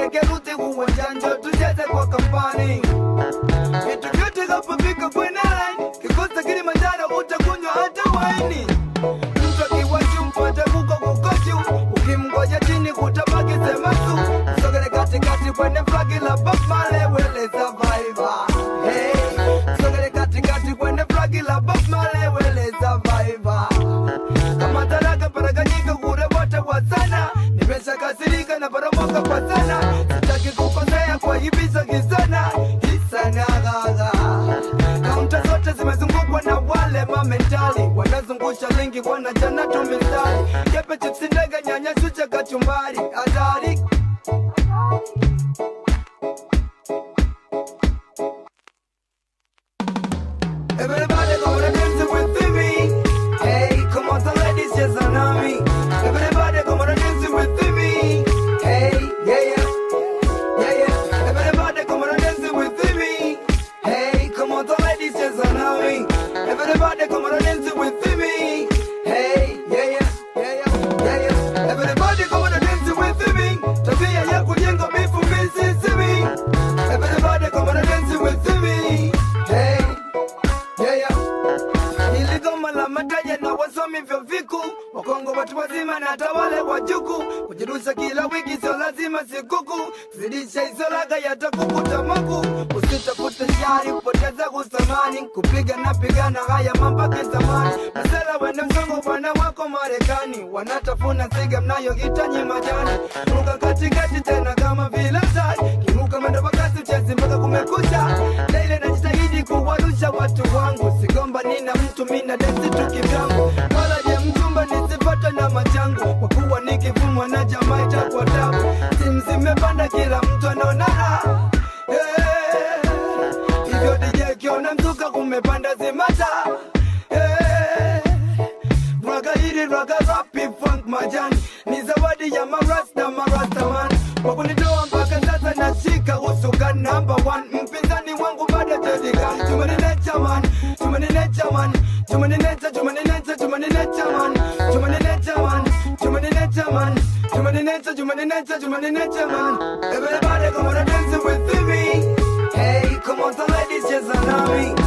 Tureke ruti uwanjani tucheze kwa kampani. Vitu vyote kapofika kwenye line, kikosa Kilimanjaro utakunywa hata waini. Mtu akiwachu mpate kukochu, ukimgoja chini kutabaki sema tu. Sogele katikati kwenye flagi la Bob Marley, wele survivor. Hey, sogele katikati kwenye flagi la Bob Marley, wele survivor. Kama taraka paraganyika kure wote wa sana, nimesha kasirika na paramoka kwa sana. Sitaki kukosea kwa hibisa kisana, hisana gaga. Kaunta zote zimezungukwa na wale mamentali, wanazungusha lingi wanajana tumistari. Kepe chipsi ndege nyanya chucha kachumbari, hatari. Everybody gonna dance with me. Hey, come on, the ladies just on me. Everybody gonna dance with me. Hey, yeah, yeah, yeah, yeah. Everybody gonna dance with me. Hey, come on, the ladies just on me. Everybody gonna dance with me. Hey, yeah, yeah, yeah, yeah, yeah, yeah. Everybody gonna dance with me. Tabia ya kujenga mifumizi simi. Everybody gonna dance with me. Hey, yeah, yeah. Niligoma la mataja na wasomi vyo viku, Wakongo watu wazima na tawale wajuku. Kujirusha kila wiki sio lazima sikuku, zidisha hizo laga yatakukuta maku. Usitafute shari kupoteza kusamani, kupiga na pigana haya mambaki zamani. Masela wende mzongo bwana wako Marekani, wanatafuna siga mnayo hitanyi majani. Ruka katikati tena kama vile tai, kiruka mwendo wakasi uchezi mpaka kumekucha. Leile najitahidi kuwarusha watu wangu, sigomba nina mtu mina desi tukivyangu. Wala je mchumba nisipata na machangu, kwa kuwa nikivumwa na jamaa itakuwa tabu. Simu zimepanda kila mtu anaonana, hivyo DJ kiona mzuka kumepanda zimata. Raga hili raga rapi funk majani, ni zawadi ya marasta man. Kwa kunitoa mpaka sasa nashika usuka number 1. Mpinzani wangu bado jadika, tumani nature man. Tumani nature man, tumani nature man. Tumani nature man, tumani nature man. Everybody come on and dance with me. Hey, come on, the ladies just on me.